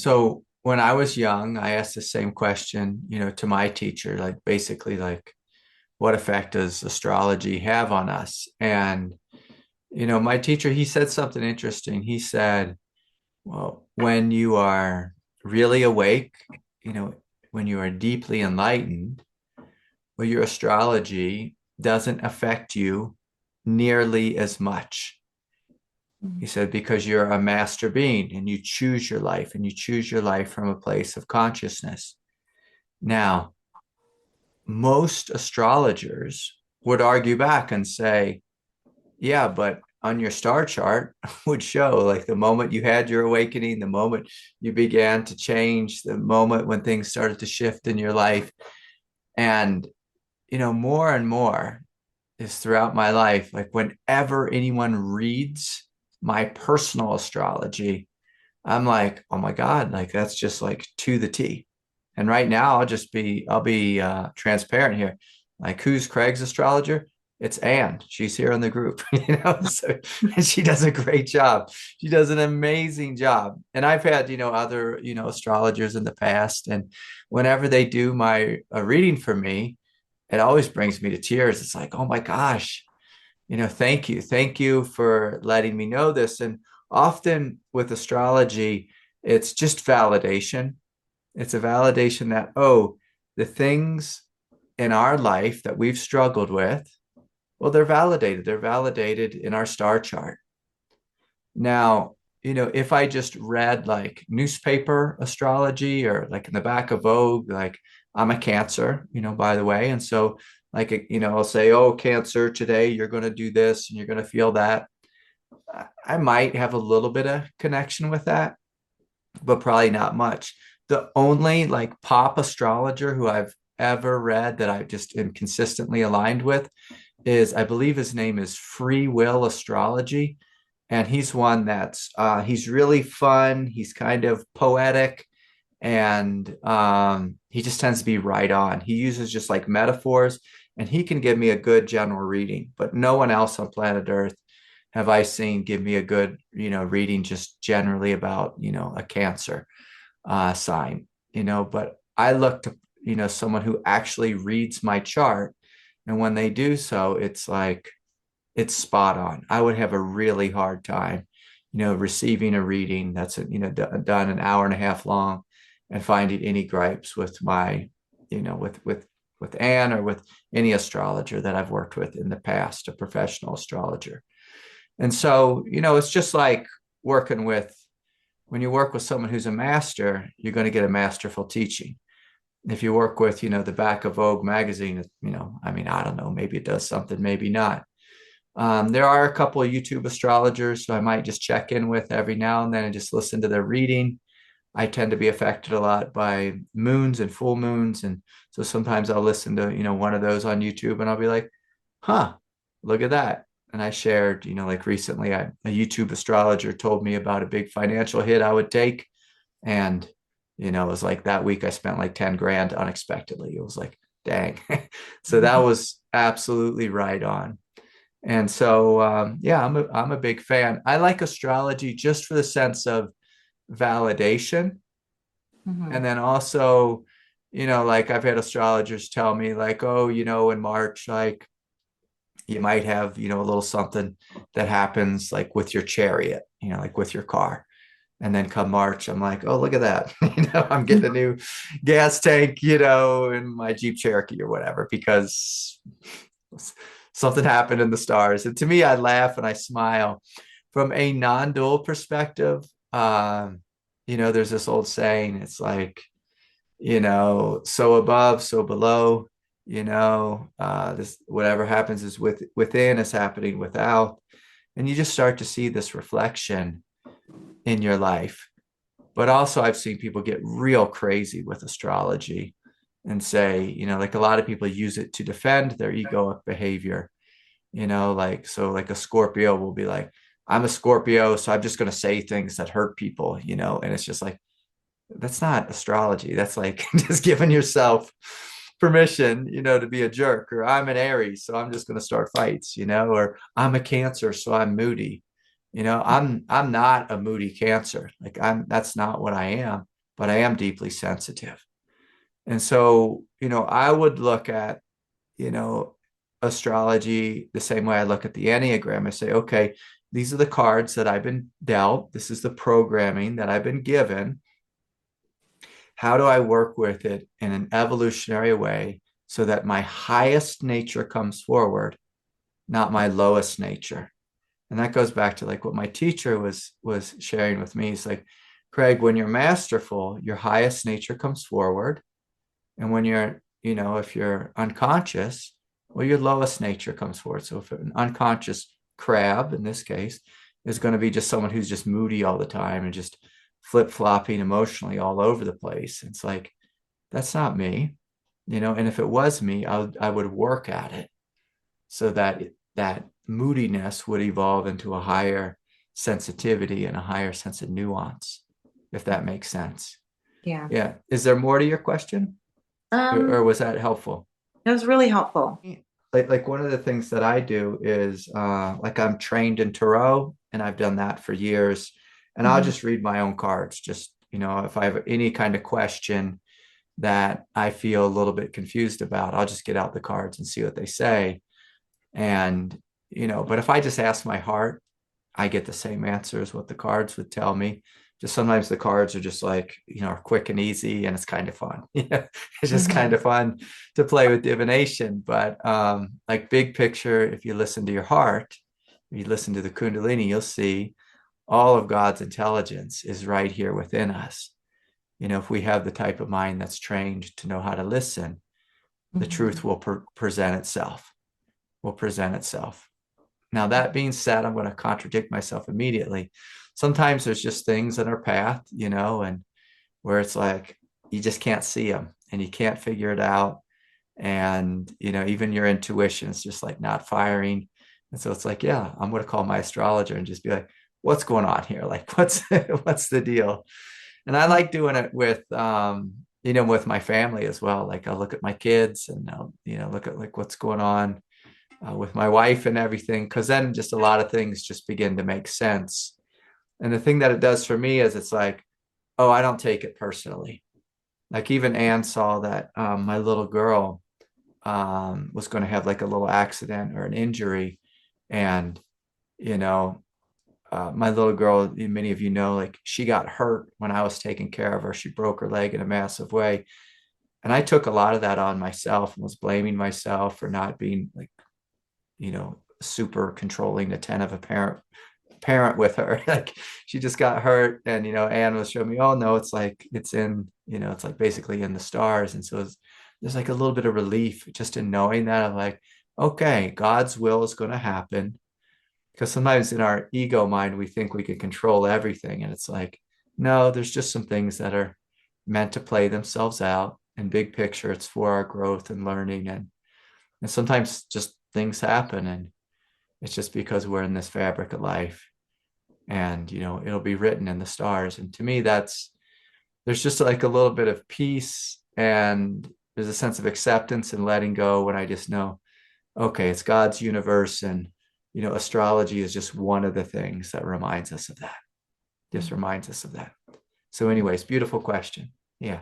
So when I was young, I asked the same question, to my teacher, like basically like what effect does astrology have on us? And, my teacher, he said something interesting. He said, well, when you are really awake, you know, when you are deeply enlightened, well, your astrology doesn't affect you nearly as much. He Mhm. said, because you're a master being and you choose your life and you choose your life from a place of consciousness. Now, most astrologers would argue back and say, yeah, but on your star chart would show like the moment you had your awakening, the moment you began to change, the moment when things started to shift in your life. And, more and more is throughout my life, like whenever anyone reads my personal astrology, I'm like, oh my God, like that's just like to the T. And right now I'll be transparent here. Like who's Craig's astrologer? It's Anne. She's here in the group, so and she does a great job. She does an amazing job. And I've had, other, astrologers in the past. And whenever they do my reading for me, it always brings me to tears. It's like, oh my gosh, thank you. Thank you for letting me know this. And often with astrology, it's just validation. It's a validation that, oh, the things in our life that we've struggled with, well, they're validated. They're validated in our star chart. Now, if I just read like newspaper astrology or like in the back of Vogue, like I'm a Cancer, by the way. And so, like, I'll say, oh, Cancer, today you're going to do this and you're going to feel that. I might have a little bit of connection with that, but probably not much. The only like pop astrologer who I've ever read that I just am consistently aligned with is, I believe his name is Free Will Astrology. And he's one that's he's really fun. He's kind of poetic, and he just tends to be right on. He uses just like metaphors, and he can give me a good general reading. But no one else on planet Earth have I seen give me a good, reading just generally about, a Cancer sign. But I look to, someone who actually reads my chart, and when they do so, it's like it's spot on. I would have a really hard time, receiving a reading that's, done an hour and a half long and finding any gripes with my, with Anne or with any astrologer that I've worked with in the past, a professional astrologer. And so, it's just like working with, when you work with someone who's a master, you're going to get a masterful teaching. If you work with, the back of Vogue magazine, I mean, I don't know, maybe it does something, maybe not. There are a couple of YouTube astrologers who I might just check in with every now and then and just listen to their reading. I tend to be affected a lot by moons and full moons. And so sometimes I'll listen to, one of those on YouTube and I'll be like, huh, look at that. And I shared, like recently, a YouTube astrologer told me about a big financial hit I would take. And, it was like that week I spent like 10 grand unexpectedly. It was like, dang. So that was absolutely right on. And so, yeah, I'm a big fan. I like astrology just for the sense of validation. And Mhm. then also, like I've had astrologers tell me, like, oh, in March, like you might have, a little something that happens like with your chariot, like with your car. And then come March, I'm like, oh, look at that. I'm getting a new gas tank, in my Jeep Cherokee or whatever, because something happened in the stars. And to me, I laugh and I smile. From a non-dual perspective, there's this old saying, it's like, so above, so below, this whatever happens is within is happening without. And you just start to see this reflection in your life. But also, I've seen people get real crazy with astrology and say, like a lot of people use it to defend their egoic behavior, like, so like a Scorpio will be like, I'm a Scorpio, so I'm just going to say things that hurt people, and it's just like, that's not astrology. That's like just giving yourself permission, to be a jerk. Or I'm an Aries, so I'm just going to start fights, or I'm a Cancer, so I'm moody. I'm not a moody Cancer. Like that's not what I am. but I am deeply sensitive. And so, I would look at, you know, astrology the same way I look at the Enneagram. I say, okay, these are the cards that I've been dealt. This is the programming that I've been given. How do I work with it in an evolutionary way so that my highest nature comes forward, not my lowest nature? And that goes back to like what my teacher was sharing with me. It's like, Craig, when you're masterful, your highest nature comes forward. And when you're, if you're unconscious, well, your lowest nature comes forward. So if an unconscious crab, in this case, is going to be just someone who's just moody all the time and just flip-flopping emotionally all over the place, it's like, that's not me, and if it was me, I would work at it so that that moodiness would evolve into a higher sensitivity and a higher sense of nuance, if that makes sense. Yeah. Yeah. Is there more to your question? Or Um, was that helpful? that was really helpful. Like one of the things that I do is like I'm trained in tarot and I've done that for years. And I'll Mhm. just read my own cards. Just, if I have any kind of question that I feel a little bit confused about, I'll just get out the cards and see what they say. And, but if I just ask my heart, I get the same answer as what the cards would tell me. Just sometimes the cards are just like, quick and easy and it's kind of fun. It's just kind Mhm. of fun to play with divination. But like big picture, if you listen to your heart, if you listen to the kundalini, you'll see all of God's intelligence is right here within us. If we have the type of mind that's trained to know how to listen, the Mhm. truth will present itself, will present itself. Now, that being said, I'm going to contradict myself immediately. Sometimes there's just things in our path, and where it's like you just can't see them and you can't figure it out. And, even your intuition is just like not firing. And so it's like, yeah, I'm going to call my astrologer and just be like, what's going on here? Like, what's the deal? And I like doing it with my family as well. Like I'll look at my kids and I'll, look at like what's going on with my wife and everything, because then just a lot of things just begin to make sense. And the thing that it does for me is it's like, oh, I don't take it personally. Like even Anne saw that my little girl was going to have like a little accident or an injury. And, you know, my little girl, many of you know, like she got hurt when I was taking care of her. She broke her leg in a massive way. And I took a lot of that on myself and was blaming myself for not being like, super controlling, attentive a parent with her. Like she just got hurt, and Anne was showing me, oh no, it's like it's in, it's like basically in the stars. And so there's like a little bit of relief just in knowing that. I'm like, okay, God's will is going to happen. Because sometimes in our ego mind, we think we can control everything. And it's like, no, there's just some things that are meant to play themselves out. In big picture, it's for our growth and learning. And sometimes just things happen. And it's just because we're in this fabric of life. And, it'll be written in the stars. And to me, there's just like a little bit of peace and there's a sense of acceptance and letting go when I just know, okay, it's God's universe. And, astrology is just one of the things that reminds us of that, just reminds us of that. So, anyways, beautiful question. Yeah.